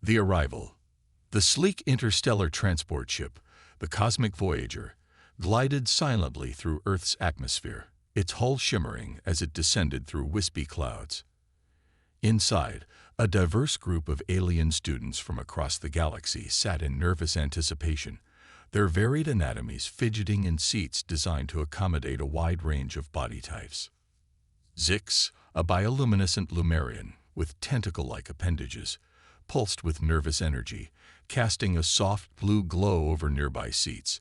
The arrival. The sleek interstellar transport ship, the Cosmic Voyager, glided silently through Earth's atmosphere, its hull shimmering as it descended through wispy clouds. Inside, a diverse group of alien students from across the galaxy sat in nervous anticipation, their varied anatomies fidgeting in seats designed to accommodate a wide range of body types. Zix, a bioluminescent Lumerian with tentacle-like appendages, pulsed with nervous energy, casting a soft blue glow over nearby seats.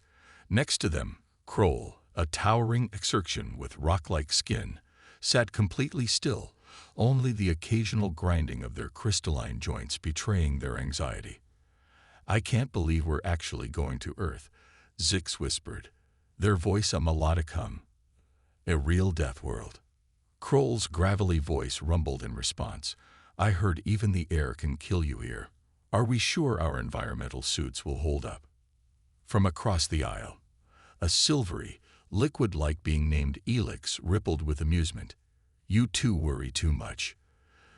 Next to them, Kroll, a towering exertion with rock-like skin, sat completely still, only the occasional grinding of their crystalline joints betraying their anxiety. "I can't believe we're actually going to Earth," Zix whispered, their voice a melodic hum. "A real Deathworld." Kroll's gravelly voice rumbled in response. "I heard even the air can kill you here. Are we sure our environmental suits will hold up?" From across the aisle, a silvery, liquid-like being named Elix rippled with amusement. "You two worry too much.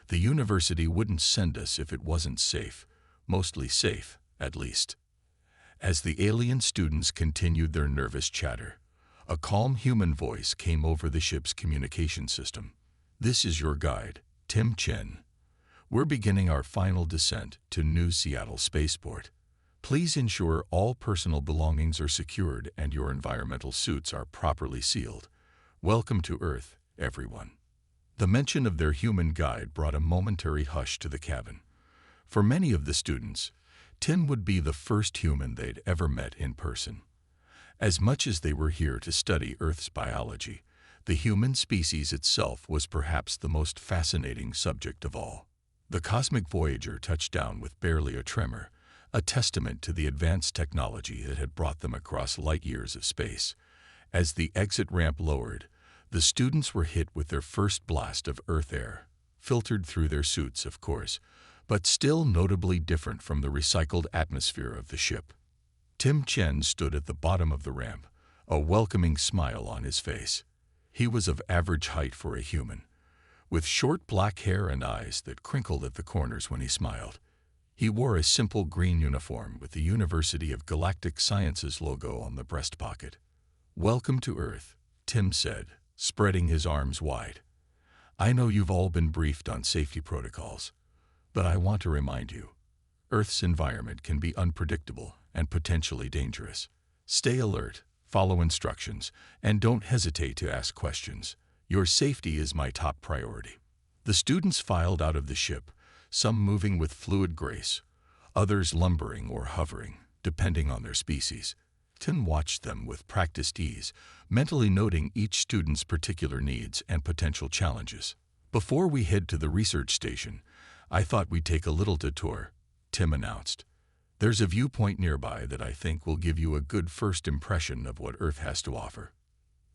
The university wouldn't send us if it wasn't safe, mostly safe, at least." As the alien students continued their nervous chatter, a calm human voice came over the ship's communication system. "This is your guide, Tim Chen. We're beginning our final descent to New Seattle Spaceport. Please ensure all personal belongings are secured and your environmental suits are properly sealed. Welcome to Earth, everyone." The mention of their human guide brought a momentary hush to the cabin. For many of the students, Tim would be the first human they'd ever met in person. As much as they were here to study Earth's biology, the human species itself was perhaps the most fascinating subject of all. The Cosmic Voyager touched down with barely a tremor, a testament to the advanced technology that had brought them across light years of space. As the exit ramp lowered, the students were hit with their first blast of Earth air, filtered through their suits, of course, but still notably different from the recycled atmosphere of the ship. Tim Chen stood at the bottom of the ramp, a welcoming smile on his face. He was of average height for a human, with short black hair and eyes that crinkled at the corners when he smiled. He wore a simple green uniform with the University of Galactic Sciences logo on the breast pocket. "Welcome to Earth," Tim said, spreading his arms wide. "I know you've all been briefed on safety protocols, but I want to remind you, Earth's environment can be unpredictable and potentially dangerous. Stay alert, follow instructions, and don't hesitate to ask questions. Your safety is my top priority." The students filed out of the ship, some moving with fluid grace, others lumbering or hovering, depending on their species. Tim watched them with practiced ease, mentally noting each student's particular needs and potential challenges. "Before we head to the research station, I thought we'd take a little detour," Tim announced. "There's a viewpoint nearby that I think will give you a good first impression of what Earth has to offer."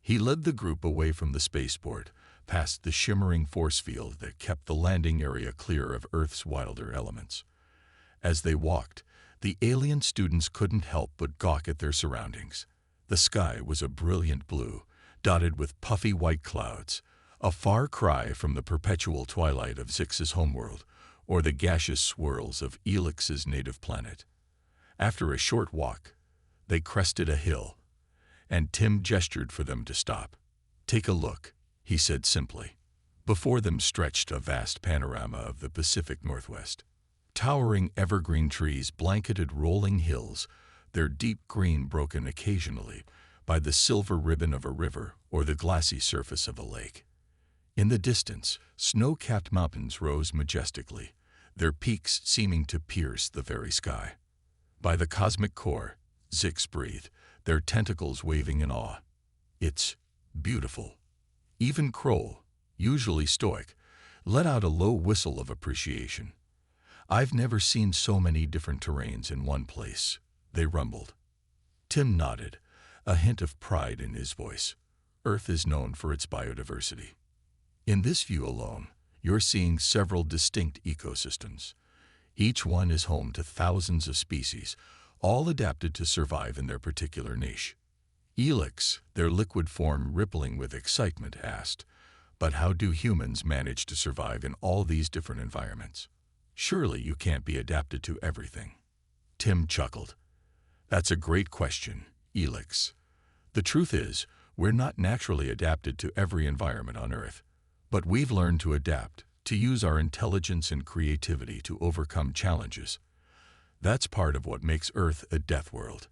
He led the group away from the spaceport, past the shimmering force field that kept the landing area clear of Earth's wilder elements. As they walked, the alien students couldn't help but gawk at their surroundings. The sky was a brilliant blue, dotted with puffy white clouds, a far cry from the perpetual twilight of Zix's homeworld or the gaseous swirls of Elix's native planet. After a short walk, they crested a hill, and Tim gestured for them to stop. "Take a look," he said simply. Before them stretched a vast panorama of the Pacific Northwest. Towering evergreen trees blanketed rolling hills, their deep green broken occasionally by the silver ribbon of a river or the glassy surface of a lake. In the distance, snow-capped mountains rose majestically, their peaks seeming to pierce the very sky. By the cosmic core, Zix breathed, their tentacles waving in awe. "It's beautiful." Even Kroll, usually stoic, let out a low whistle of appreciation. "I've never seen so many different terrains in one place," they rumbled. Tim nodded, a hint of pride in his voice. "Earth is known for its biodiversity. In this view alone, you're seeing several distinct ecosystems. Each one is home to thousands of species, all adapted to survive in their particular niche." Elix, their liquid form rippling with excitement, asked, "But how do humans manage to survive in all these different environments?" Surely you can't be adapted to everything. Tim chuckled. That's a great question, Elix. The truth is, we're not naturally adapted to every environment on Earth, but we've learned to adapt, to use our intelligence and creativity to overcome challenges. That's part of what makes Earth a death world.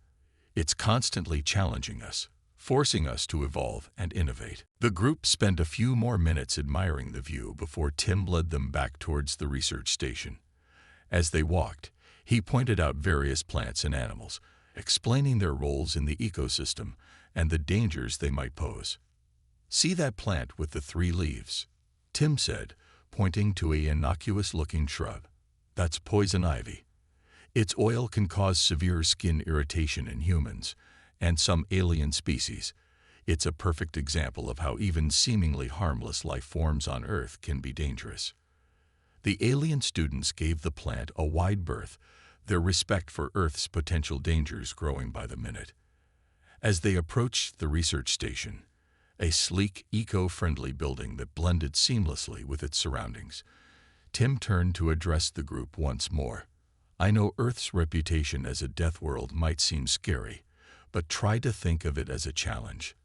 It's constantly challenging us, forcing us to evolve and innovate. The group spent a few more minutes admiring the view before Tim led them back towards the research station. As they walked, he pointed out various plants and animals, explaining their roles in the ecosystem and the dangers they might pose. "See that plant with the 3 leaves?" Tim said, pointing to an innocuous-looking shrub. "That's poison ivy. Its oil can cause severe skin irritation in humans and some alien species. It's a perfect example of how even seemingly harmless life forms on Earth can be dangerous." The alien students gave the plant a wide berth, their respect for Earth's potential dangers growing by the minute. As they approached the research station, a sleek, eco-friendly building that blended seamlessly with its surroundings, Tim turned to address the group once more. "I know Earth's reputation as a death world might seem scary, but try to think of it as a challenge.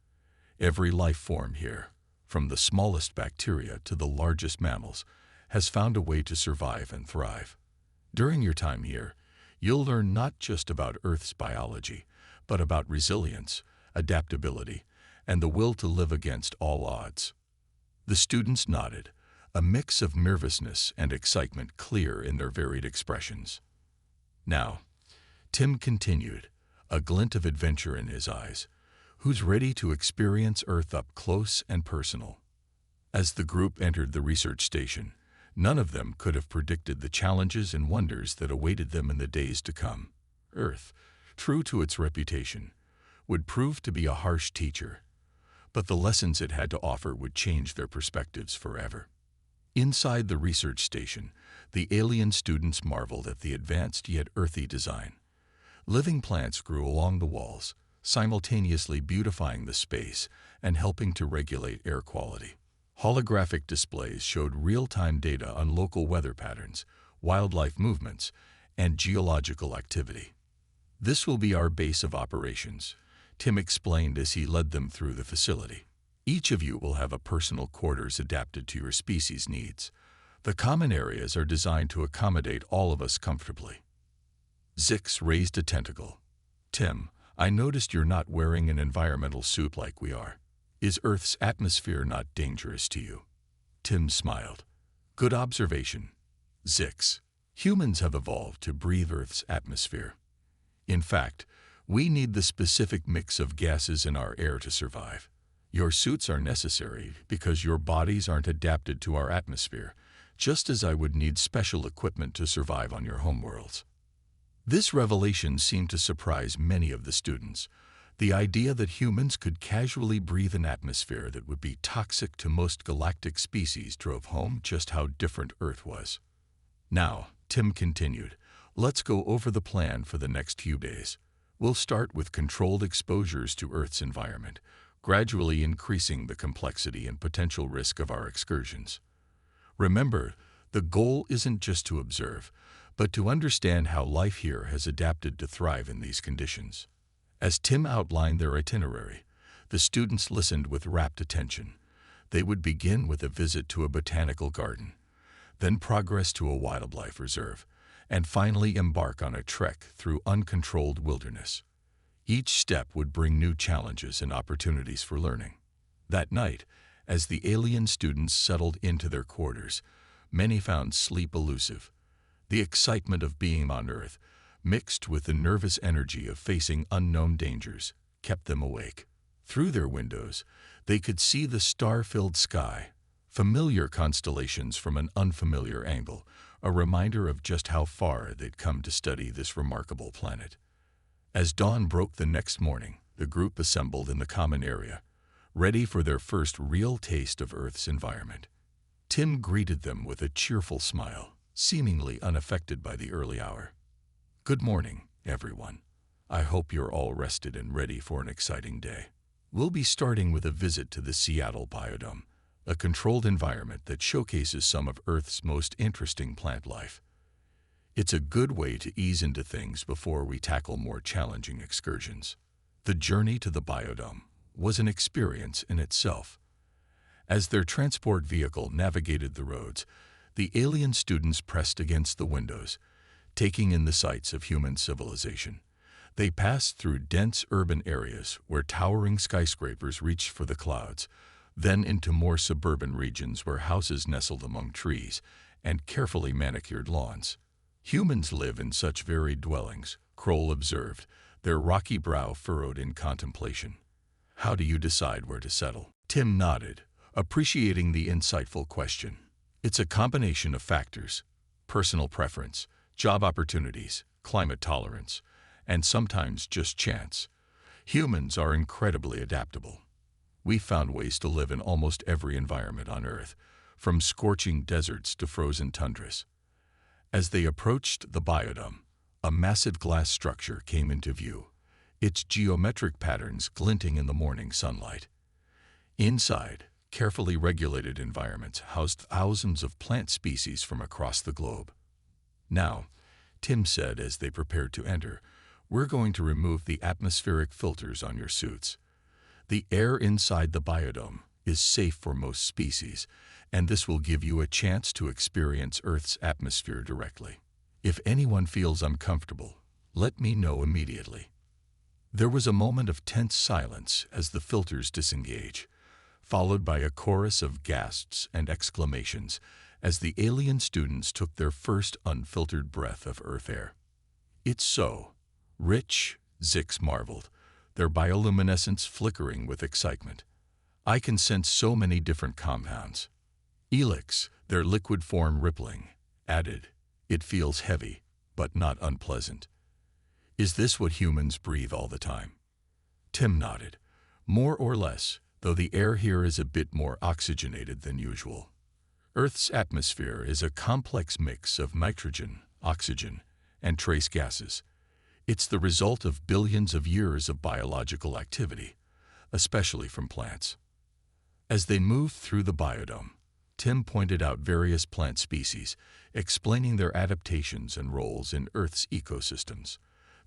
Every life form here, from the smallest bacteria to the largest mammals, has found a way to survive and thrive. During your time here, you'll learn not just about Earth's biology, but about resilience, adaptability, and the will to live against all odds." The students nodded, a mix of nervousness and excitement clear in their varied expressions. "Now," Tim continued, a glint of adventure in his eyes, "who's ready to experience Earth up close and personal?" As the group entered the research station, none of them could have predicted the challenges and wonders that awaited them in the days to come. Earth, true to its reputation, would prove to be a harsh teacher, but the lessons it had to offer would change their perspectives forever. Inside the research station, the alien students marveled at the advanced yet earthy design. Living plants grew along the walls, simultaneously beautifying the space and helping to regulate air quality. Holographic displays showed real-time data on local weather patterns, wildlife movements, and geological activity. "This will be our base of operations," Tim explained as he led them through the facility. "Each of you will have a personal quarters adapted to your species' needs. The common areas are designed to accommodate all of us comfortably." Zix raised a tentacle. "Tim, I noticed you're not wearing an environmental suit like we are. Is Earth's atmosphere not dangerous to you?" Tim smiled. "Good observation, Zix. Humans have evolved to breathe Earth's atmosphere. In fact, we need the specific mix of gases in our air to survive. Your suits are necessary because your bodies aren't adapted to our atmosphere, just as I would need special equipment to survive on your homeworlds." This revelation seemed to surprise many of the students. The idea that humans could casually breathe an atmosphere that would be toxic to most galactic species drove home just how different Earth was. "Now," Tim continued, "let's go over the plan for the next few days. We'll start with controlled exposures to Earth's environment, gradually increasing the complexity and potential risk of our excursions. Remember, the goal isn't just to observe, but to understand how life here has adapted to thrive in these conditions." As Tim outlined their itinerary, the students listened with rapt attention. They would begin with a visit to a botanical garden, then progress to a wildlife reserve, and finally embark on a trek through uncontrolled wilderness. Each step would bring new challenges and opportunities for learning. That night, as the alien students settled into their quarters, many found sleep elusive. The excitement of being on Earth, mixed with the nervous energy of facing unknown dangers, kept them awake. Through their windows, they could see the star-filled sky, familiar constellations from an unfamiliar angle, a reminder of just how far they'd come to study this remarkable planet. As dawn broke the next morning, the group assembled in the common area, ready for their first real taste of Earth's environment. Tim greeted them with a cheerful smile, seemingly unaffected by the early hour. "Good morning, everyone. I hope you're all rested and ready for an exciting day. We'll be starting with a visit to the Seattle Biodome, a controlled environment that showcases some of Earth's most interesting plant life. It's a good way to ease into things before we tackle more challenging excursions. The journey to the biodome was an experience in itself. As their transport vehicle navigated the roads, the alien students pressed against the windows, taking in the sights of human civilization. They passed through dense urban areas where towering skyscrapers reached for the clouds, then into more suburban regions where houses nestled among trees and carefully manicured lawns. Humans live in such varied dwellings, Kroll observed, their rocky brow furrowed in contemplation. How do you decide where to settle? Tim nodded, appreciating the insightful question. It's a combination of factors: personal preference, job opportunities, climate tolerance, and sometimes just chance. Humans are incredibly adaptable. We've found ways to live in almost every environment on Earth, from scorching deserts to frozen tundras. As they approached the biodome, a massive glass structure came into view, its geometric patterns glinting in the morning sunlight. Inside, carefully regulated environments housed thousands of plant species from across the globe. Now, Tim said as they prepared to enter, we're going to remove the atmospheric filters on your suits. The air inside the biodome is safe for most species, and this will give you a chance to experience Earth's atmosphere directly. If anyone feels uncomfortable, let me know immediately. There was a moment of tense silence as the filters disengage, followed by a chorus of gasps and exclamations as the alien students took their first unfiltered breath of Earth air. It's so rich, Zix marveled, their bioluminescence flickering with excitement. I can sense so many different compounds. Elix, their liquid form rippling, added, it feels heavy, but not unpleasant. Is this what humans breathe all the time? Tim nodded. More or less, though the air here is a bit more oxygenated than usual. Earth's atmosphere is a complex mix of nitrogen, oxygen, and trace gases. It's the result of billions of years of biological activity, especially from plants. As they moved through the biodome, Tim pointed out various plant species, explaining their adaptations and roles in Earth's ecosystems.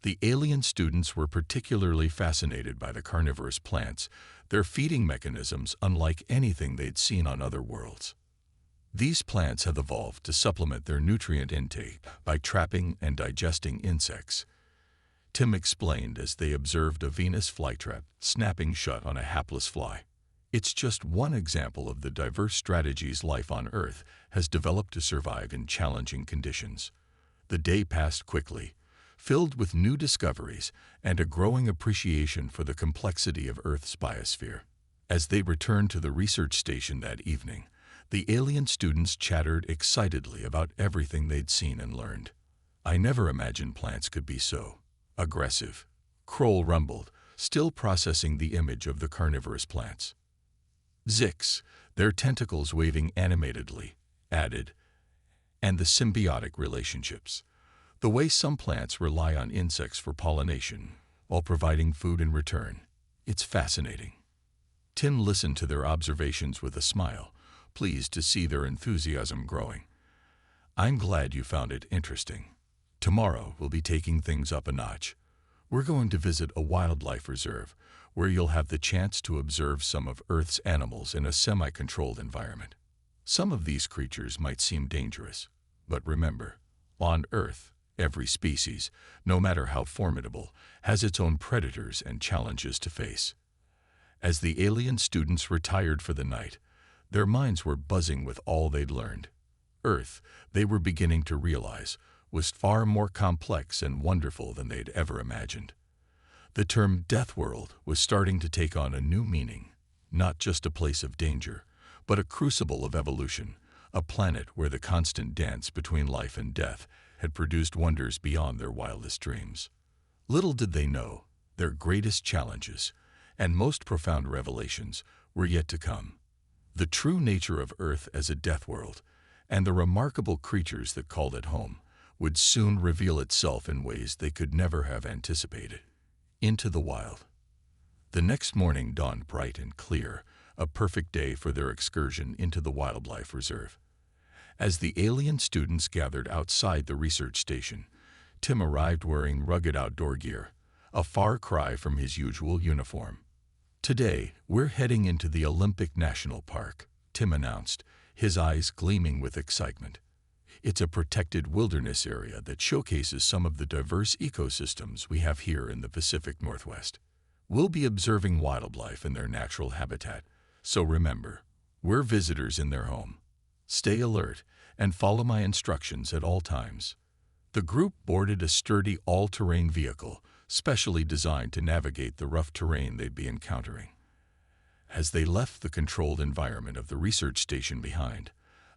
The alien students were particularly fascinated by the carnivorous plants, their feeding mechanisms unlike anything they'd seen on other worlds. These plants have evolved to supplement their nutrient intake by trapping and digesting insects. Tim explained as they observed a Venus flytrap snapping shut on a hapless fly. It's just one example of the diverse strategies life on Earth has developed to survive in challenging conditions. The day passed quickly, filled with new discoveries and a growing appreciation for the complexity of Earth's biosphere. As they returned to the research station that evening, the alien students chattered excitedly about everything they'd seen and learned. I never imagined plants could be so aggressive, Kroll rumbled, still processing the image of the carnivorous plants. Zix, their tentacles waving animatedly, added, and the symbiotic relationships. The way some plants rely on insects for pollination while providing food in return. It's fascinating. Tim listened to their observations with a smile, pleased to see their enthusiasm growing. I'm glad you found it interesting. Tomorrow we'll be taking things up a notch. We're going to visit a wildlife reserve where you'll have the chance to observe some of Earth's animals in a semi-controlled environment. Some of these creatures might seem dangerous, but remember, on Earth, every species, no matter how formidable, has its own predators and challenges to face. As the alien students retired for the night, their minds were buzzing with all they'd learned. Earth, they were beginning to realize, was far more complex and wonderful than they'd ever imagined. The term Deathworld was starting to take on a new meaning, not just a place of danger, but a crucible of evolution, a planet where the constant dance between life and death had produced wonders beyond their wildest dreams. Little did they know, their greatest challenges and most profound revelations were yet to come. The true nature of Earth as a death world, and the remarkable creatures that called it home, would soon reveal itself in ways they could never have anticipated. Into the wild. The next morning dawned bright and clear, a perfect day for their excursion into the wildlife reserve. As the alien students gathered outside the research station, Tim arrived wearing rugged outdoor gear, a far cry from his usual uniform. "Today, we're heading into the Olympic National Park," Tim announced, his eyes gleaming with excitement. "It's a protected wilderness area that showcases some of the diverse ecosystems we have here in the Pacific Northwest. We'll be observing wildlife in their natural habitat, so remember, we're visitors in their home. Stay alert and follow my instructions at all times." The group boarded a sturdy all-terrain vehicle, specially designed to navigate the rough terrain they'd be encountering. As they left the controlled environment of the research station behind,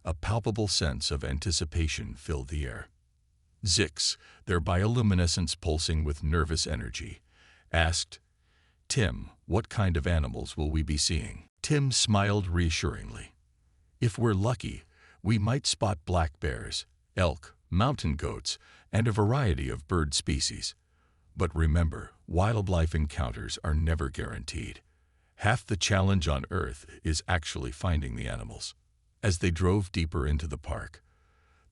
a palpable sense of anticipation filled the air. Zix, their bioluminescence pulsing with nervous energy, asked, "Tim, what kind of animals will we be seeing?" Tim smiled reassuringly. "If we're lucky, we might spot black bears, elk, mountain goats, and a variety of bird species. But remember, wildlife encounters are never guaranteed. Half the challenge on Earth is actually finding the animals." As they drove deeper into the park,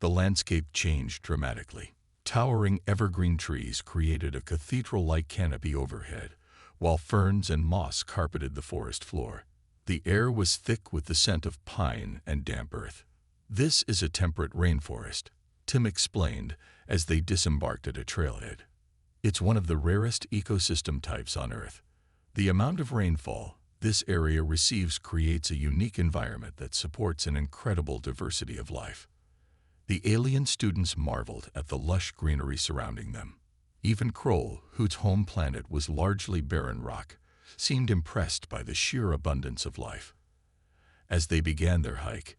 the landscape changed dramatically. Towering evergreen trees created a cathedral-like canopy overhead, while ferns and moss carpeted the forest floor. The air was thick with the scent of pine and damp earth. "This is a temperate rainforest," Tim explained as they disembarked at a trailhead. "It's one of the rarest ecosystem types on Earth. The amount of rainfall this area receives creates a unique environment that supports an incredible diversity of life." The alien students marveled at the lush greenery surrounding them. Even Kroll, whose home planet was largely barren rock, seemed impressed by the sheer abundance of life. As they began their hike,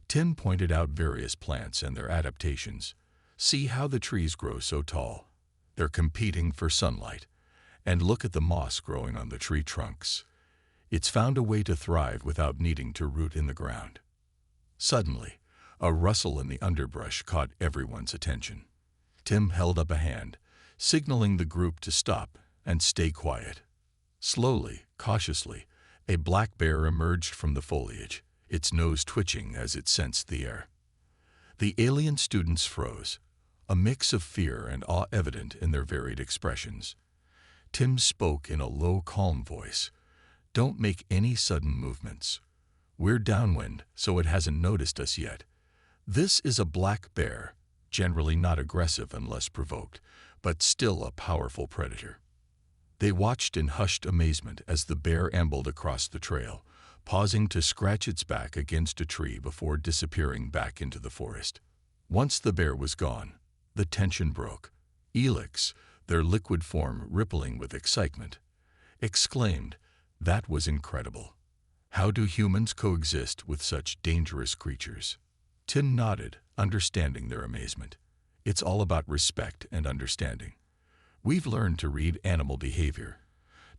Tim pointed out various plants and their adaptations. "See how the trees grow so tall. They're competing for sunlight. And look at the moss growing on the tree trunks. It's found a way to thrive without needing to root in the ground." Suddenly, a rustle in the underbrush caught everyone's attention. Tim held up a hand, signaling the group to stop and stay quiet. Slowly, cautiously, a black bear emerged from the foliage, its nose twitching as it sensed the air. The alien students froze, a mix of fear and awe evident in their varied expressions. Tim spoke in a low, calm voice. "Don't make any sudden movements. We're downwind, so it hasn't noticed us yet. This is a black bear, generally not aggressive unless provoked, but still a powerful predator." They watched in hushed amazement as the bear ambled across the trail, pausing to scratch its back against a tree before disappearing back into the forest. Once the bear was gone, the tension broke. Elix, their liquid form rippling with excitement, exclaimed, "That was incredible. How do humans coexist with such dangerous creatures?" Tim nodded, understanding their amazement. "It's all about respect and understanding. We've learned to read animal behavior,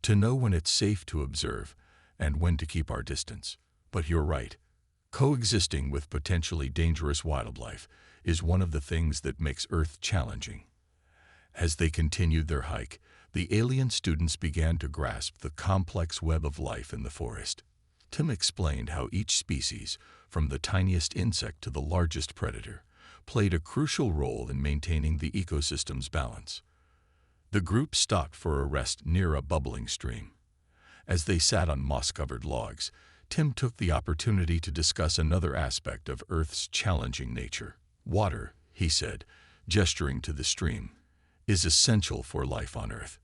to know when it's safe to observe and when to keep our distance. But you're right. Coexisting with potentially dangerous wildlife is one of the things that makes Earth challenging." As they continued their hike, the alien students began to grasp the complex web of life in the forest. Tim explained how each species, from the tiniest insect to the largest predator, played a crucial role in maintaining the ecosystem's balance. The group stopped for a rest near a bubbling stream. As they sat on moss-covered logs, Tim took the opportunity to discuss another aspect of Earth's challenging nature. "Water," he said, gesturing to the stream, "is essential for life on Earth,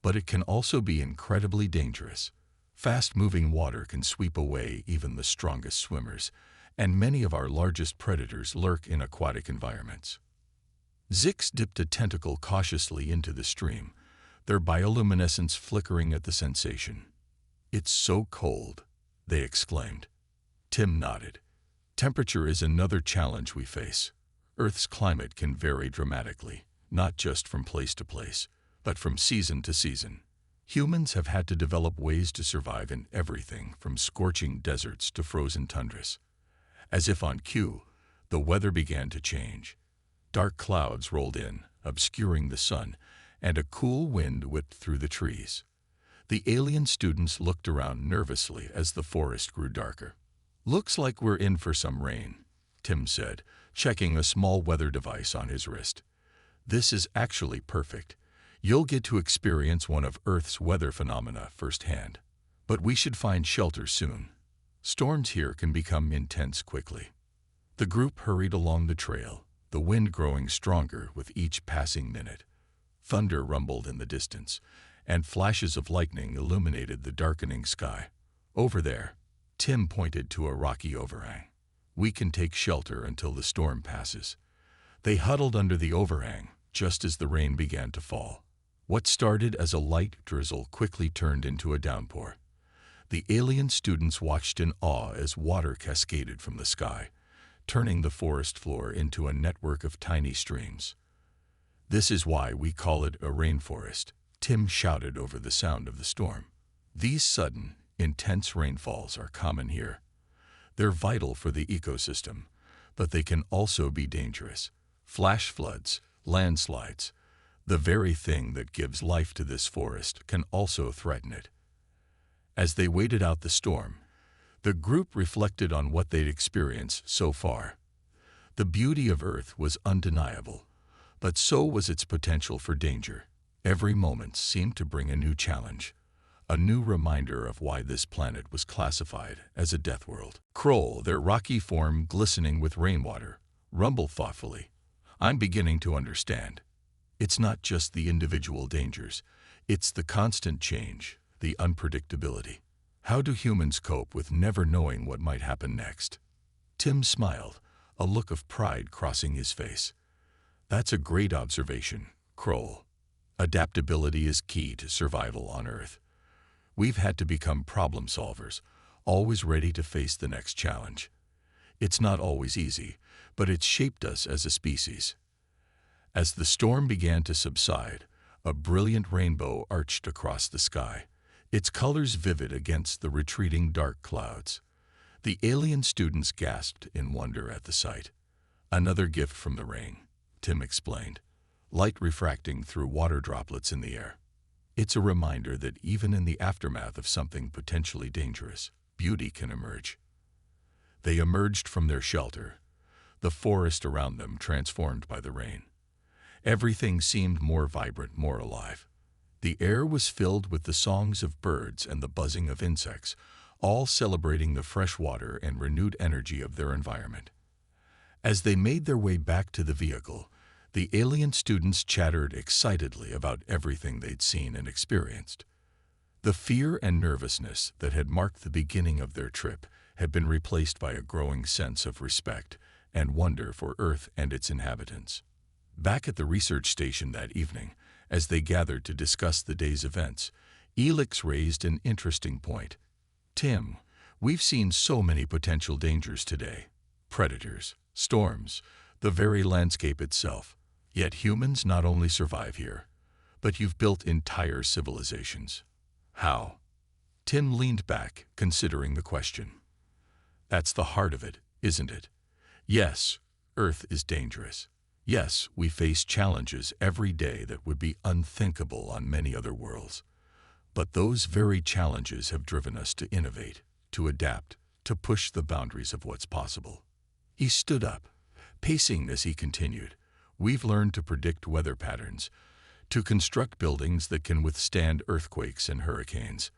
but it can also be incredibly dangerous. Fast-moving water can sweep away even the strongest swimmers, and many of our largest predators lurk in aquatic environments." Zix dipped a tentacle cautiously into the stream, their bioluminescence flickering at the sensation. "It's so cold," they exclaimed. Tim nodded. "Temperature is another challenge we face. Earth's climate can vary dramatically, not just from place to place, but from season to season. Humans have had to develop ways to survive in everything from scorching deserts to frozen tundras." As if on cue, the weather began to change. Dark clouds rolled in, obscuring the sun, and a cool wind whipped through the trees. The alien students looked around nervously as the forest grew darker. "Looks like we're in for some rain," Tim said, checking a small weather device on his wrist. "This is actually perfect. You'll get to experience one of Earth's weather phenomena firsthand. But we should find shelter soon. Storms here can become intense quickly." The group hurried along the trail, the wind growing stronger with each passing minute. Thunder rumbled in the distance, and flashes of lightning illuminated the darkening sky. "Over there," Tim pointed to a rocky overhang. "We can take shelter until the storm passes." They huddled under the overhang just as the rain began to fall. What started as a light drizzle quickly turned into a downpour. The alien students watched in awe as water cascaded from the sky, turning the forest floor into a network of tiny streams. "This is why we call it a rainforest," Tim shouted over the sound of the storm. "These sudden, intense rainfalls are common here. They're vital for the ecosystem, but they can also be dangerous. Flash floods, landslides, the very thing that gives life to this forest can also threaten it." As they waited out the storm, the group reflected on what they'd experienced so far. The beauty of Earth was undeniable, but so was its potential for danger. Every moment seemed to bring a new challenge, a new reminder of why this planet was classified as a death world. Kroll, their rocky form glistening with rainwater, rumbled thoughtfully. "I'm beginning to understand. It's not just the individual dangers, it's the constant change, the unpredictability. How do humans cope with never knowing what might happen next?" Tim smiled, a look of pride crossing his face. "That's a great observation, Kroll. Adaptability is key to survival on Earth. We've had to become problem solvers, always ready to face the next challenge. It's not always easy, but it's shaped us as a species." As the storm began to subside, a brilliant rainbow arched across the sky, its colors vivid against the retreating dark clouds. The alien students gasped in wonder at the sight. "Another gift from the rain," Tim explained, light refracting through water droplets in the air. "It's a reminder that even in the aftermath of something potentially dangerous, beauty can emerge." They emerged from their shelter, the forest around them transformed by the rain. Everything seemed more vibrant, more alive. The air was filled with the songs of birds and the buzzing of insects, all celebrating the fresh water and renewed energy of their environment. As they made their way back to the vehicle, the alien students chattered excitedly about everything they'd seen and experienced. The fear and nervousness that had marked the beginning of their trip had been replaced by a growing sense of respect and wonder for Earth and its inhabitants. Back at the research station that evening, as they gathered to discuss the day's events, Elix raised an interesting point. "Tim, we've seen so many potential dangers today. Predators, storms, the very landscape itself. Yet humans not only survive here, but you've built entire civilizations. How?" Tim leaned back, considering the question. "That's the heart of it, isn't it? Yes, Earth is dangerous. Yes, we face challenges every day that would be unthinkable on many other worlds. But those very challenges have driven us to innovate, to adapt, to push the boundaries of what's possible." He stood up, pacing as he continued. "We've learned to predict weather patterns, to construct buildings that can withstand earthquakes and hurricanes.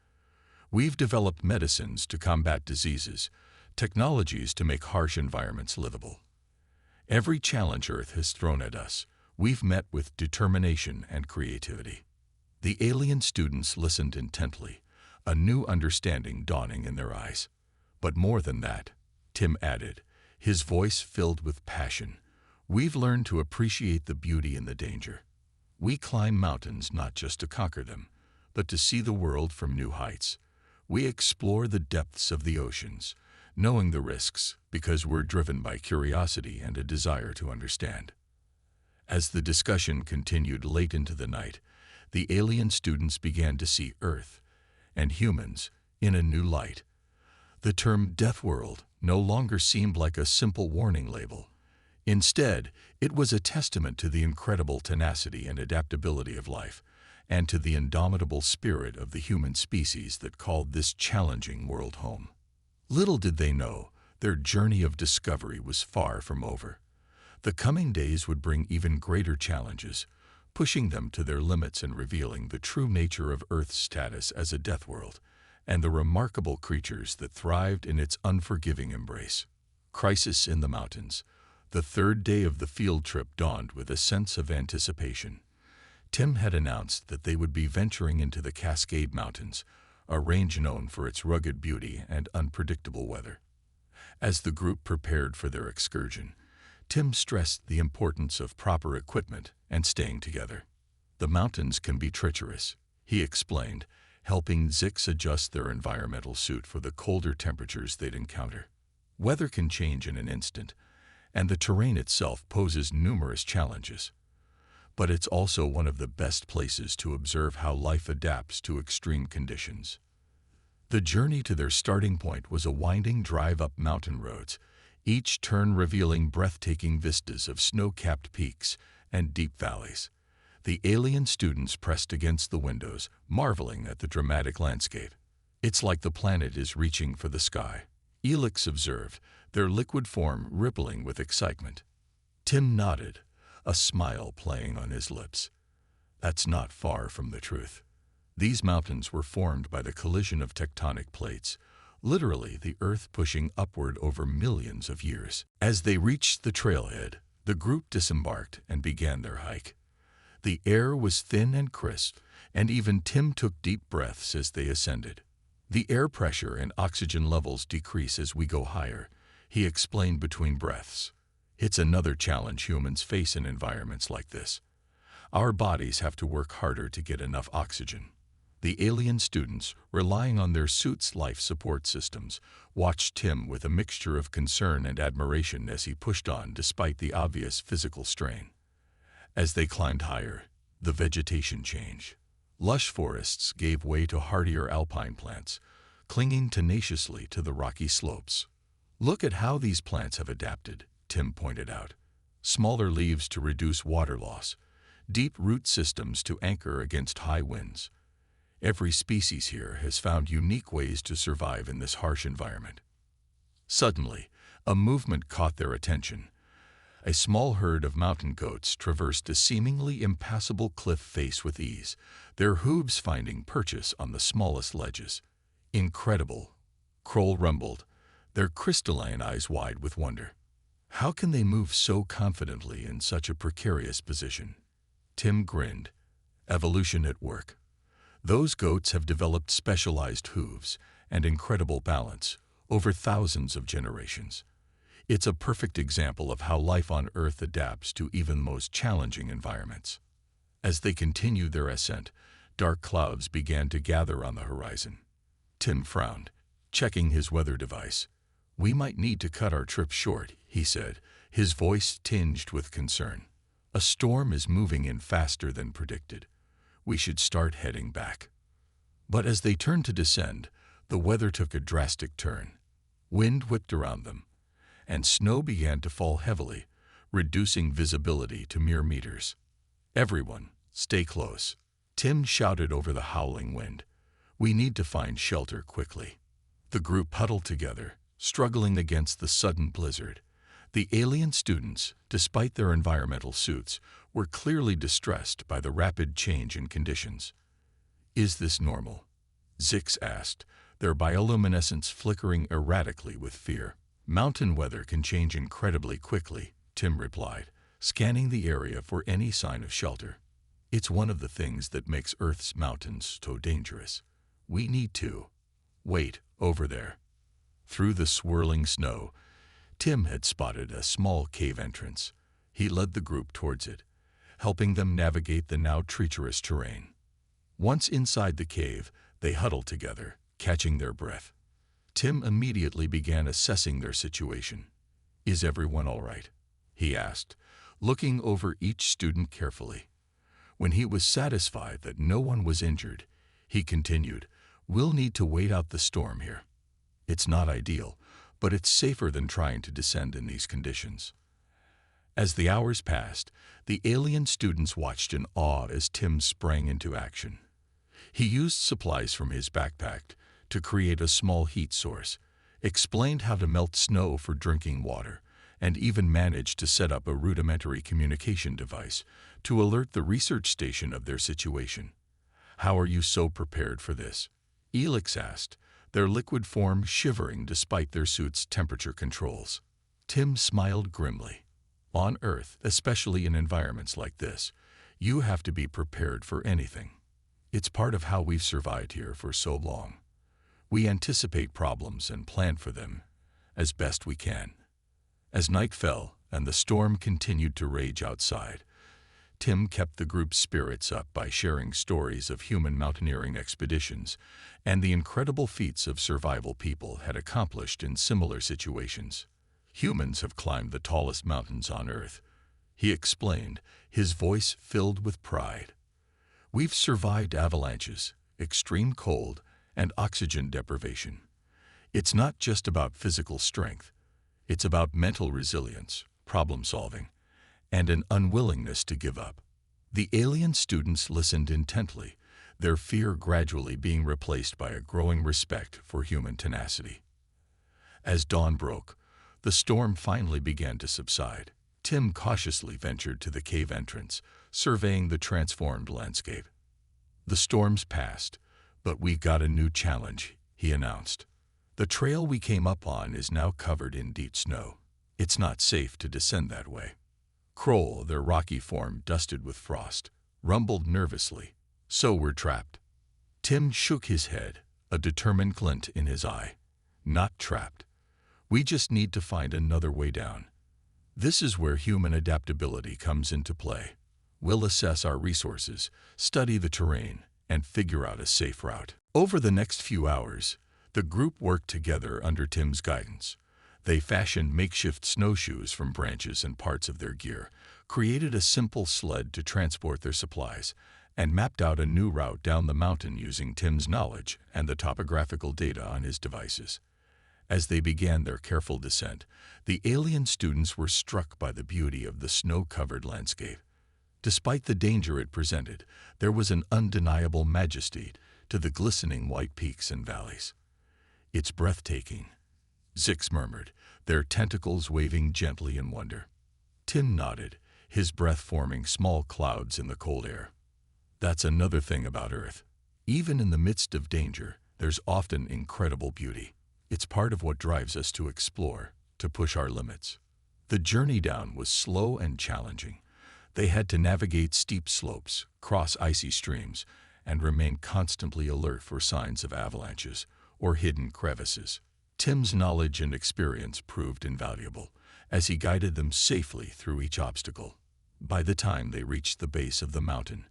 We've developed medicines to combat diseases, technologies to make harsh environments livable. Every challenge Earth has thrown at us, we've met with determination and creativity." The alien students listened intently, a new understanding dawning in their eyes. "But more than that," Tim added, his voice filled with passion, "we've learned to appreciate the beauty in the danger. We climb mountains not just to conquer them, but to see the world from new heights. We explore the depths of the oceans, knowing the risks because we're driven by curiosity and a desire to understand." As the discussion continued late into the night, the alien students began to see Earth and humans in a new light. The term Deathworld no longer seemed like a simple warning label. Instead, it was a testament to the incredible tenacity and adaptability of life, and to the indomitable spirit of the human species that called this challenging world home. Little did they know Their journey of discovery was far from over. The coming days would bring even greater challenges, pushing them to their limits and revealing the true nature of Earth's status as a death world and the remarkable creatures that thrived in its unforgiving embrace. Crisis in the Mountains. The third day of the field trip dawned with a sense of anticipation. Tim had announced that they would be venturing into the Cascade Mountains, a range known for its rugged beauty and unpredictable weather. As the group prepared for their excursion, Tim stressed the importance of proper equipment and staying together. The mountains can be treacherous, he explained, helping Zix adjust their environmental suit for the colder temperatures they'd encounter. Weather can change in an instant, and the terrain itself poses numerous challenges. But it's also one of the best places to observe how life adapts to extreme conditions. The journey to their starting point was a winding drive up mountain roads, each turn revealing breathtaking vistas of snow-capped peaks and deep valleys. The alien students pressed against the windows, marveling at the dramatic landscape. It's like the planet is reaching for the sky, Elix observed, their liquid form rippling with excitement. Tim nodded, a smile playing on his lips. That's not far from the truth. These mountains were formed by the collision of tectonic plates, literally the Earth pushing upward over millions of years. As they reached the trailhead, the group disembarked and began their hike. The air was thin and crisp, and even Tim took deep breaths as they ascended. The air pressure and oxygen levels decrease as we go higher, he explained between breaths. It's another challenge humans face in environments like this. Our bodies have to work harder to get enough oxygen. The alien students, relying on their suit's life support systems, watched Tim with a mixture of concern and admiration as he pushed on despite the obvious physical strain. As they climbed higher, the vegetation changed. Lush forests gave way to hardier alpine plants, clinging tenaciously to the rocky slopes. Look at how these plants have adapted, Tim pointed out. Smaller leaves to reduce water loss, deep root systems to anchor against high winds. Every species here has found unique ways to survive in this harsh environment. Suddenly, a movement caught their attention. A small herd of mountain goats traversed a seemingly impassable cliff face with ease, their hooves finding purchase on the smallest ledges. Incredible, Kroll rumbled, their crystalline eyes wide with wonder. How can they move so confidently in such a precarious position? Tim grinned. Evolution at work. Those goats have developed specialized hooves and incredible balance over thousands of generations. It's a perfect example of how life on Earth adapts to even the most challenging environments. As they continued their ascent, dark clouds began to gather on the horizon. Tim frowned, checking his weather device. We might need to cut our trip short, he said, his voice tinged with concern. A storm is moving in faster than predicted. We should start heading back. But as they turned to descend, the weather took a drastic turn. Wind whipped around them, and snow began to fall heavily, reducing visibility to mere meters. Everyone, stay close, Tim shouted over the howling wind. We need to find shelter quickly. The group huddled together, struggling against the sudden blizzard. The alien students, despite their environmental suits, were clearly distressed by the rapid change in conditions. Is this normal? Zix asked, their bioluminescence flickering erratically with fear. Mountain weather can change incredibly quickly, Tim replied, scanning the area for any sign of shelter. It's one of the things that makes Earth's mountains so dangerous. We need to. Wait, over there. Through the swirling snow, Tim had spotted a small cave entrance. He led the group towards it, helping them navigate the now treacherous terrain. Once inside the cave, they huddled together, catching their breath. Tim immediately began assessing their situation. Is everyone all right? He asked, looking over each student carefully. When he was satisfied that no one was injured, he continued, We'll need to wait out the storm here. It's not ideal, but it's safer than trying to descend in these conditions. As the hours passed, the alien students watched in awe as Tim sprang into action. He used supplies from his backpack to create a small heat source, explained how to melt snow for drinking water, and even managed to set up a rudimentary communication device to alert the research station of their situation. "How are you so prepared for this?" Elix asked, their liquid form shivering despite their suit's temperature controls. Tim smiled grimly. "On Earth, especially in environments like this, you have to be prepared for anything. It's part of how we've survived here for so long. We anticipate problems and plan for them as best we can." As night fell and the storm continued to rage outside, Tim kept the group's spirits up by sharing stories of human mountaineering expeditions and the incredible feats of survival people had accomplished in similar situations. "Humans have climbed the tallest mountains on Earth," he explained, his voice filled with pride. "We've survived avalanches, extreme cold, and oxygen deprivation. It's not just about physical strength. It's about mental resilience, problem solving, and an unwillingness to give up." The alien students listened intently, their fear gradually being replaced by a growing respect for human tenacity. As dawn broke, the storm finally began to subside. Tim cautiously ventured to the cave entrance, surveying the transformed landscape. "The storm's passed, but we've got a new challenge," he announced. "The trail we came up on is now covered in deep snow. It's not safe to descend that way." Kroll, their rocky form dusted with frost, rumbled nervously. "So we're trapped." Tim shook his head, a determined glint in his eye. "Not trapped. We just need to find another way down. This is where human adaptability comes into play. We'll assess our resources, study the terrain, and figure out a safe route." Over the next few hours, the group worked together under Tim's guidance. They fashioned makeshift snowshoes from branches and parts of their gear, created a simple sled to transport their supplies, and mapped out a new route down the mountain using Tim's knowledge and the topographical data on his devices. As they began their careful descent, the alien students were struck by the beauty of the snow-covered landscape. Despite the danger it presented, there was an undeniable majesty to the glistening white peaks and valleys. "It's breathtaking," Zix murmured, their tentacles waving gently in wonder. Tim nodded, his breath forming small clouds in the cold air. "That's another thing about Earth. Even in the midst of danger, there's often incredible beauty. It's part of what drives us to explore, to push our limits." The journey down was slow and challenging. They had to navigate steep slopes, cross icy streams, and remain constantly alert for signs of avalanches or hidden crevices. Tim's knowledge and experience proved invaluable as he guided them safely through each obstacle. By the time they reached the base of the mountain,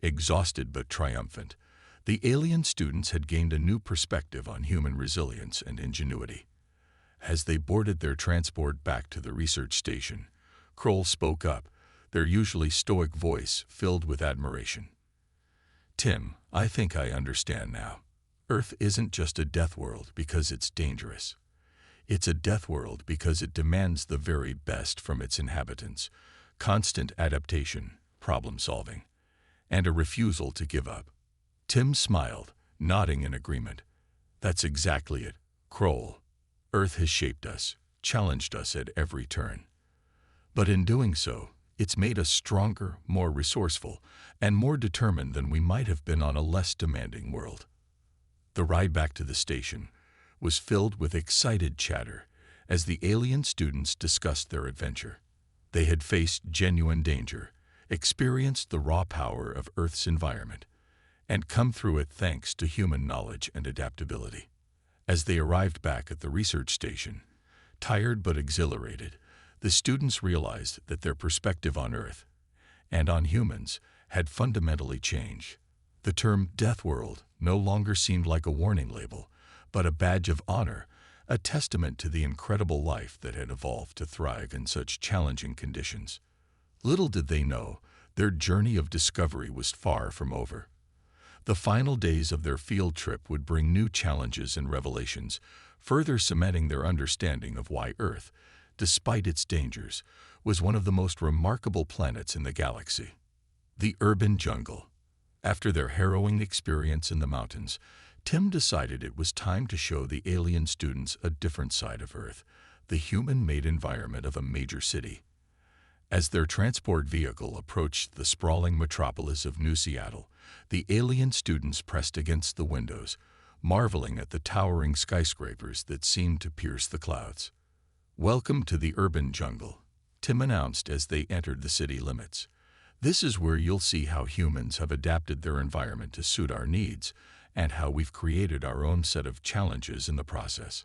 exhausted but triumphant, the alien students had gained a new perspective on human resilience and ingenuity. As they boarded their transport back to the research station, Kroll spoke up, their usually stoic voice filled with admiration. "Tim, I think I understand now. Earth isn't just a death world because it's dangerous. It's a death world because it demands the very best from its inhabitants, constant adaptation, problem solving, and a refusal to give up." Tim smiled, nodding in agreement. "That's exactly it, Kroll. Earth has shaped us, challenged us at every turn. But in doing so, it's made us stronger, more resourceful, and more determined than we might have been on a less demanding world." The ride back to the station was filled with excited chatter as the alien students discussed their adventure. They had faced genuine danger, experienced the raw power of Earth's environment, and come through it thanks to human knowledge and adaptability. As they arrived back at the research station, tired but exhilarated, the students realized that their perspective on Earth and on humans had fundamentally changed. The term Deathworld no longer seemed like a warning label, but a badge of honor, a testament to the incredible life that had evolved to thrive in such challenging conditions. Little did they know, their journey of discovery was far from over. The final days of their field trip would bring new challenges and revelations, further cementing their understanding of why Earth, despite its dangers, was one of the most remarkable planets in the galaxy. The urban jungle. After their harrowing experience in the mountains, Tim decided it was time to show the alien students a different side of Earth, the human-made environment of a major city. As their transport vehicle approached the sprawling metropolis of New Seattle, the alien students pressed against the windows, marveling at the towering skyscrapers that seemed to pierce the clouds. "Welcome to the urban jungle," Tim announced as they entered the city limits. "This is where you'll see how humans have adapted their environment to suit our needs, and how we've created our own set of challenges in the process."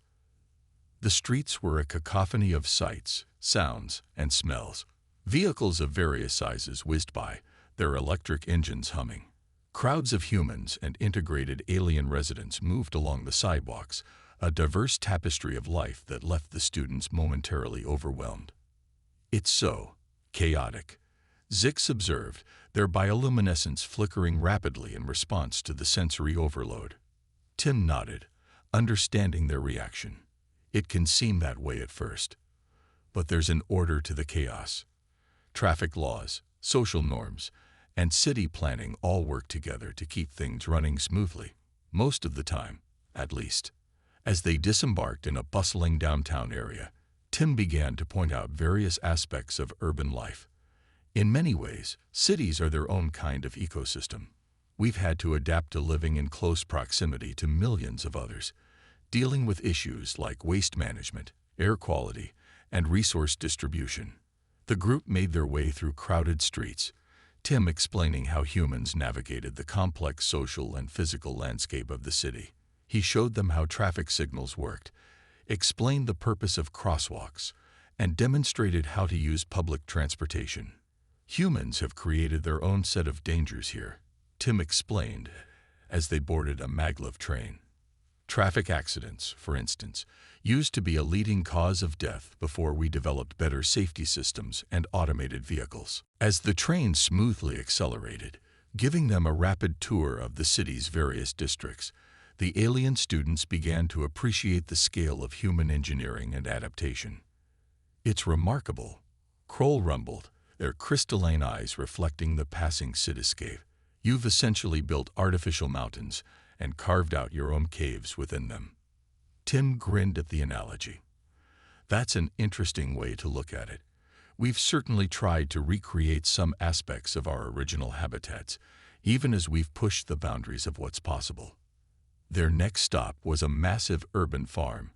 The streets were a cacophony of sights, sounds, and smells. Vehicles of various sizes whizzed by, their electric engines humming. Crowds of humans and integrated alien residents moved along the sidewalks, a diverse tapestry of life that left the students momentarily overwhelmed. "It's so chaotic," Zix observed, their bioluminescence flickering rapidly in response to the sensory overload. Tim nodded, understanding their reaction. "It can seem that way at first. But there's an order to the chaos. Traffic laws, social norms, and city planning all work together to keep things running smoothly, most of the time, at least." As they disembarked in a bustling downtown area, Tim began to point out various aspects of urban life. "In many ways, cities are their own kind of ecosystem. We've had to adapt to living in close proximity to millions of others, dealing with issues like waste management, air quality, and resource distribution." The group made their way through crowded streets, Tim explaining how humans navigated the complex social and physical landscape of the city. He showed them how traffic signals worked, explained the purpose of crosswalks, and demonstrated how to use public transportation. "Humans have created their own set of dangers here," Tim explained as they boarded a maglev train. Traffic accidents, for instance, used to be a leading cause of death before we developed better safety systems and automated vehicles. As the train smoothly accelerated, giving them a rapid tour of the city's various districts, the alien students began to appreciate the scale of human engineering and adaptation. "It's remarkable," Kroll rumbled, their crystalline eyes reflecting the passing cityscape. "You've essentially built artificial mountains and carved out your own caves within them." Tim grinned at the analogy. "That's an interesting way to look at it. We've certainly tried to recreate some aspects of our original habitats, even as we've pushed the boundaries of what's possible." Their next stop was a massive urban farm,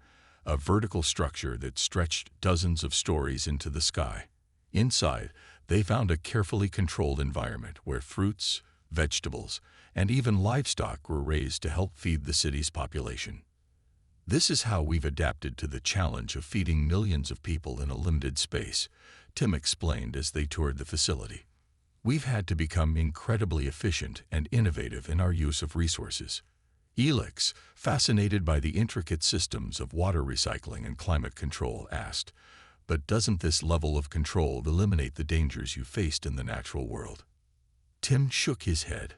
a vertical structure that stretched dozens of stories into the sky. Inside, they found a carefully controlled environment where fruits, vegetables, and even livestock were raised to help feed the city's population. "This is how we've adapted to the challenge of feeding millions of people in a limited space," Tim explained as they toured the facility. "We've had to become incredibly efficient and innovative in our use of resources." Elix, fascinated by the intricate systems of water recycling and climate control, asked, "But doesn't this level of control eliminate the dangers you faced in the natural world?" Tim shook his head.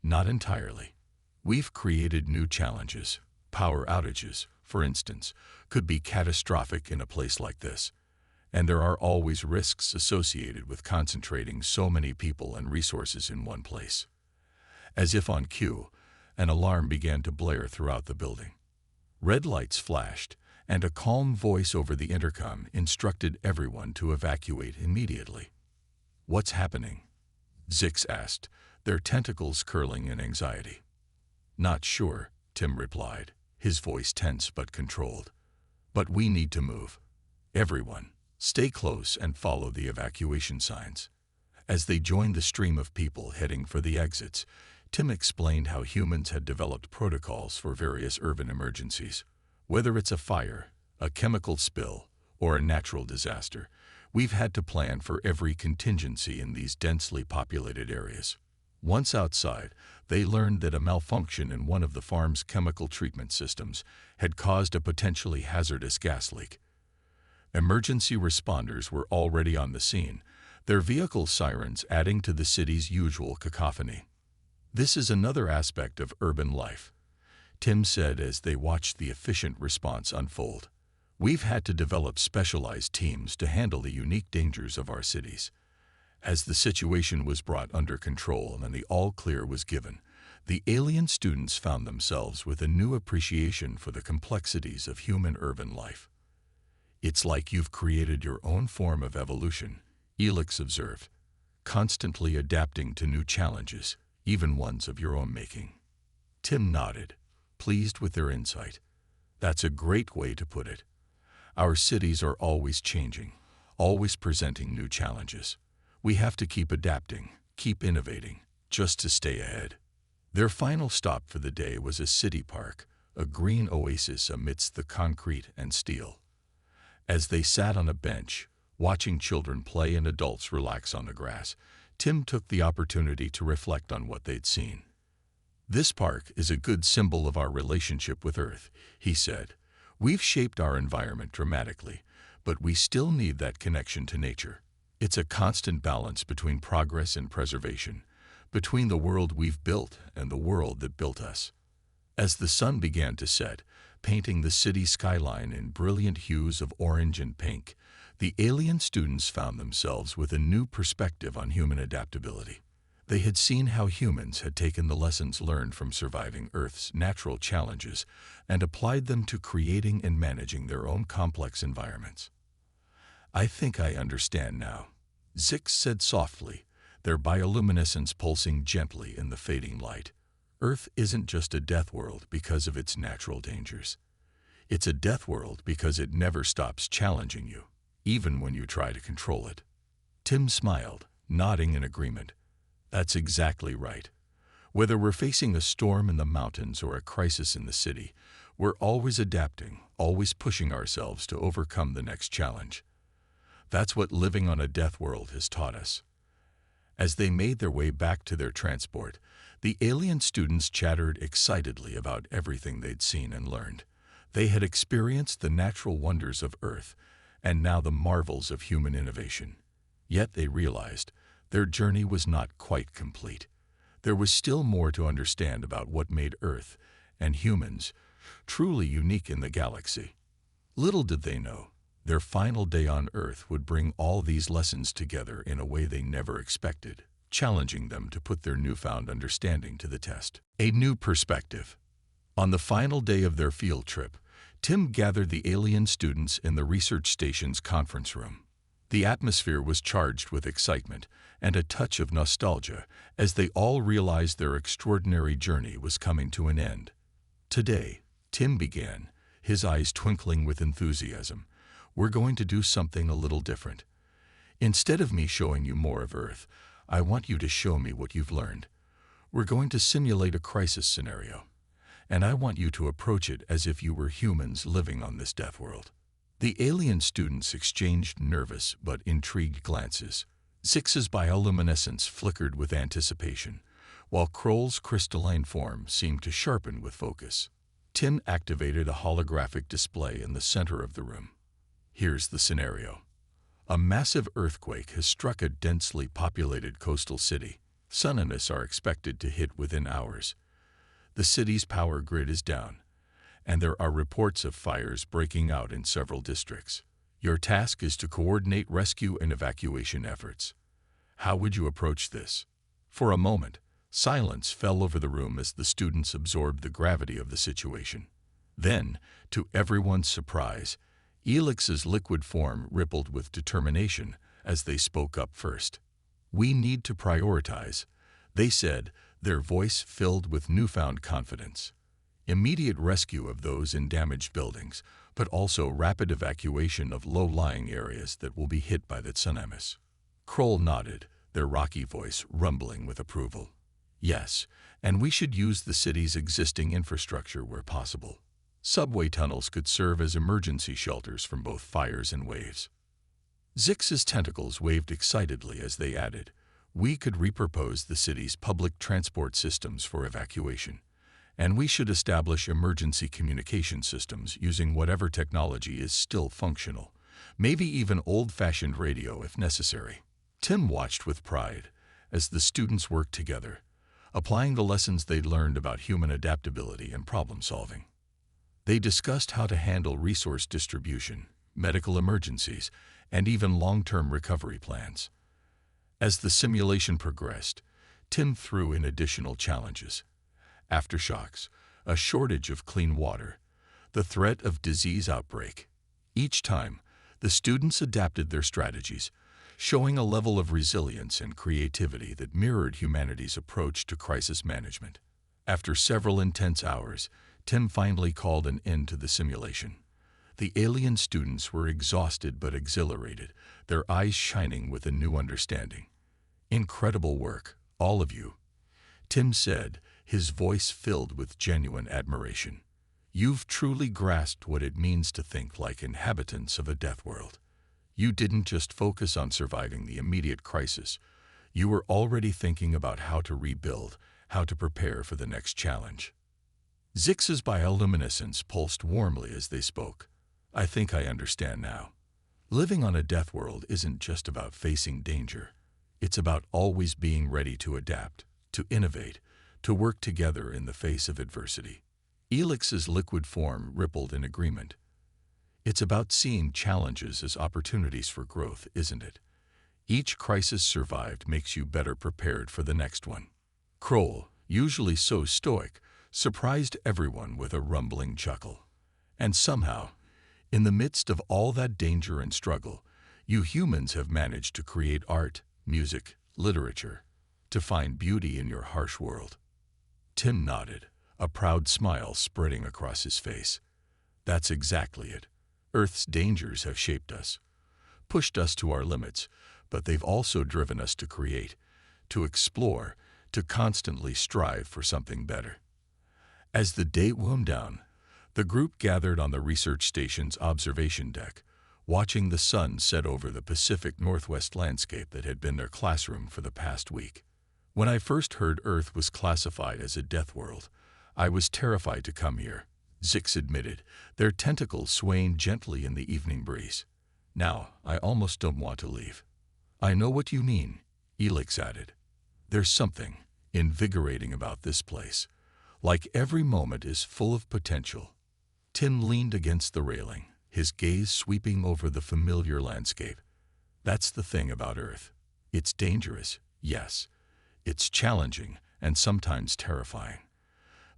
"Not entirely. We've created new challenges. Power outages, for instance, could be catastrophic in a place like this, and there are always risks associated with concentrating so many people and resources in one place." As if on cue, an alarm began to blare throughout the building. Red lights flashed, and a calm voice over the intercom instructed everyone to evacuate immediately. "What's happening?" Zix asked, their tentacles curling in anxiety. "Not sure," Tim replied, his voice tense but controlled. "But we need to move. Everyone, stay close and follow the evacuation signs." As they joined the stream of people heading for the exits, Tim explained how humans had developed protocols for various urban emergencies. "Whether it's a fire, a chemical spill, or a natural disaster, we've had to plan for every contingency in these densely populated areas." Once outside, they learned that a malfunction in one of the farm's chemical treatment systems had caused a potentially hazardous gas leak. Emergency responders were already on the scene, their vehicle sirens adding to the city's usual cacophony. "This is another aspect of urban life," Tim said as they watched the efficient response unfold. "We've had to develop specialized teams to handle the unique dangers of our cities." As the situation was brought under control and the all-clear was given, the alien students found themselves with a new appreciation for the complexities of human urban life. "It's like you've created your own form of evolution," Elix observed, "constantly adapting to new challenges, even ones of your own making." Tim nodded, pleased with their insight. "That's a great way to put it. Our cities are always changing, always presenting new challenges. We have to keep adapting, keep innovating, just to stay ahead." Their final stop for the day was a city park, a green oasis amidst the concrete and steel. As they sat on a bench, watching children play and adults relax on the grass, Tim took the opportunity to reflect on what they'd seen. "This park is a good symbol of our relationship with Earth," he said. "We've shaped our environment dramatically, but we still need that connection to nature. It's a constant balance between progress and preservation, between the world we've built and the world that built us." As the sun began to set, painting the city skyline in brilliant hues of orange and pink, the alien students found themselves with a new perspective on human adaptability. They had seen how humans had taken the lessons learned from surviving Earth's natural challenges and applied them to creating and managing their own complex environments. "I think I understand now," Zix said softly, their bioluminescence pulsing gently in the fading light. "Earth isn't just a death world because of its natural dangers. It's a death world because it never stops challenging you, even when you try to control it." Tim smiled, nodding in agreement. "That's exactly right. Whether we're facing a storm in the mountains or a crisis in the city, we're always adapting, always pushing ourselves to overcome the next challenge. That's what living on a death world has taught us." As they made their way back to their transport, the alien students chattered excitedly about everything they'd seen and learned. They had experienced the natural wonders of Earth, and now the marvels of human innovation. Yet they realized their journey was not quite complete. There was still more to understand about what made Earth, and humans, truly unique in the galaxy. Little did they know, their final day on Earth would bring all these lessons together in a way they never expected, challenging them to put their newfound understanding to the test. A new perspective. On the final day of their field trip, Tim gathered the alien students in the research station's conference room. The atmosphere was charged with excitement and a touch of nostalgia as they all realized their extraordinary journey was coming to an end. "Today," Tim began, his eyes twinkling with enthusiasm, "we're going to do something a little different. Instead of me showing you more of Earth, I want you to show me what you've learned. We're going to simulate a crisis scenario, and I want you to approach it as if you were humans living on this death world." The alien students exchanged nervous but intrigued glances. Zix's bioluminescence flickered with anticipation, while Kroll's crystalline form seemed to sharpen with focus. Tim activated a holographic display in the center of the room. "Here's the scenario. A massive earthquake has struck a densely populated coastal city. Tsunamis are expected to hit within hours. The city's power grid is down, and there are reports of fires breaking out in several districts. Your task is to coordinate rescue and evacuation efforts. How would you approach this?" For a moment, silence fell over the room as the students absorbed the gravity of the situation. Then, to everyone's surprise, Elix's liquid form rippled with determination as they spoke up first. "We need to prioritize," they said, their voice filled with newfound confidence. "Immediate rescue of those in damaged buildings, but also rapid evacuation of low-lying areas that will be hit by the tsunamis." Kroll nodded, their rocky voice rumbling with approval. "Yes, and we should use the city's existing infrastructure where possible. Subway tunnels could serve as emergency shelters from both fires and waves." Zix's tentacles waved excitedly as they added, "We could repurpose the city's public transport systems for evacuation. And we should establish emergency communication systems using whatever technology is still functional, maybe even old-fashioned radio if necessary." Tim watched with pride as the students worked together, applying the lessons they'd learned about human adaptability and problem-solving. They discussed how to handle resource distribution, medical emergencies, and even long-term recovery plans. As the simulation progressed, Tim threw in additional challenges. aftershocks, a shortage of clean water, the threat of disease outbreak. Each time, the students adapted their strategies, showing a level of resilience and creativity that mirrored humanity's approach to crisis management. After several intense hours, Tim finally called an end to the simulation. The alien students were exhausted but exhilarated, their eyes shining with a new understanding. "Incredible work, all of you," Tim said, his voice filled with genuine admiration. "You've truly grasped what it means to think like inhabitants of a death world. You didn't just focus on surviving the immediate crisis. You were already thinking about how to rebuild, how to prepare for the next challenge." Zix's bioluminescence pulsed warmly as they spoke. "I think I understand now. Living on a death world isn't just about facing danger. It's about always being ready to adapt, to innovate, to work together in the face of adversity." Elix's liquid form rippled in agreement. "It's about seeing challenges as opportunities for growth, isn't it? Each crisis survived makes you better prepared for the next one." Kroll, usually so stoic, surprised everyone with a rumbling chuckle. "And somehow, in the midst of all that danger and struggle, you humans have managed to create art, music, literature, to find beauty in your harsh world." Tim nodded, a proud smile spreading across his face. "That's exactly it. Earth's dangers have shaped us, pushed us to our limits, but they've also driven us to create, to explore, to constantly strive for something better." As the day wound down, the group gathered on the research station's observation deck, watching the sun set over the Pacific Northwest landscape that had been their classroom for the past week. "When I first heard Earth was classified as a death world, I was terrified to come here," Zix admitted, their tentacles swaying gently in the evening breeze. "Now, I almost don't want to leave." "I know what you mean," Elix added. "There's something invigorating about this place. Like every moment is full of potential." Tim leaned against the railing, his gaze sweeping over the familiar landscape. "That's the thing about Earth. It's dangerous, yes. It's challenging and sometimes terrifying.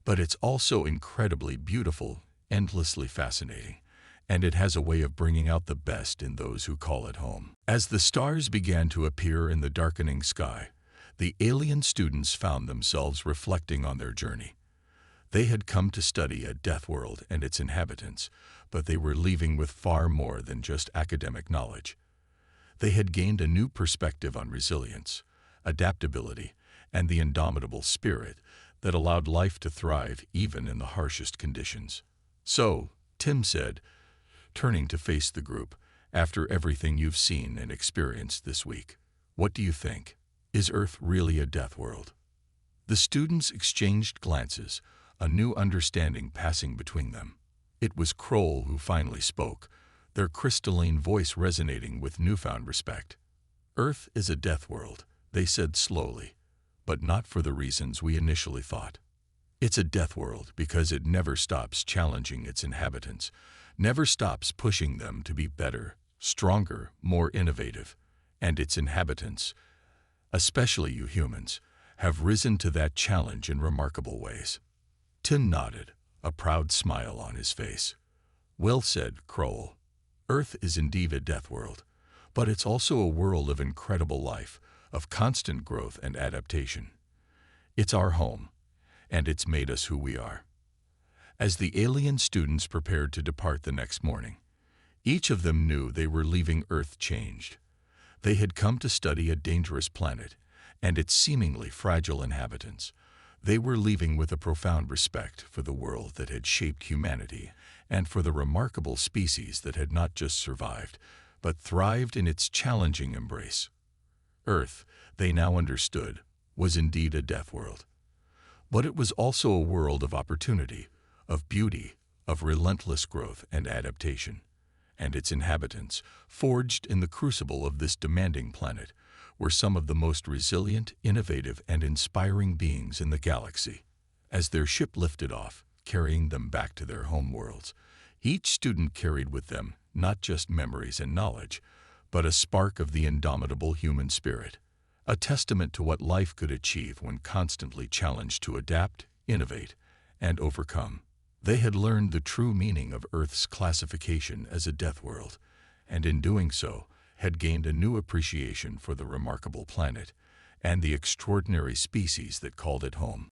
But it's also incredibly beautiful, endlessly fascinating, and it has a way of bringing out the best in those who call it home." As the stars began to appear in the darkening sky, the alien students found themselves reflecting on their journey. They had come to study a death world and its inhabitants, but they were leaving with far more than just academic knowledge. They had gained a new perspective on resilience, adaptability, and the indomitable spirit that allowed life to thrive even in the harshest conditions. "So," Tim said, turning to face the group, "after everything you've seen and experienced this week, what do you think? Is Earth really a death world?" The students exchanged glances, a new understanding passing between them. It was Kroll who finally spoke, their crystalline voice resonating with newfound respect. "Earth is a death world," they said slowly, "but not for the reasons we initially thought. It's a death world because it never stops challenging its inhabitants, never stops pushing them to be better, stronger, more innovative, and its inhabitants, especially you humans, have risen to that challenge in remarkable ways." Tim nodded, a proud smile on his face. "Well said, Kroll. Earth is indeed a death world, but it's also a world of incredible life, of constant growth and adaptation. It's our home, and it's made us who we are." As the alien students prepared to depart the next morning, each of them knew they were leaving Earth changed. They had come to study a dangerous planet and its seemingly fragile inhabitants. They were leaving with a profound respect for the world that had shaped humanity and for the remarkable species that had not just survived, but thrived in its challenging embrace. Earth, they now understood, was indeed a death world. But it was also a world of opportunity, of beauty, of relentless growth and adaptation. And its inhabitants, forged in the crucible of this demanding planet, were some of the most resilient, innovative, and inspiring beings in the galaxy. As their ship lifted off, carrying them back to their home worlds, each student carried with them not just memories and knowledge, but a spark of the indomitable human spirit, a testament to what life could achieve when constantly challenged to adapt, innovate, and overcome. They had learned the true meaning of Earth's classification as a death world, and in doing so, had gained a new appreciation for the remarkable planet and the extraordinary species that called it home.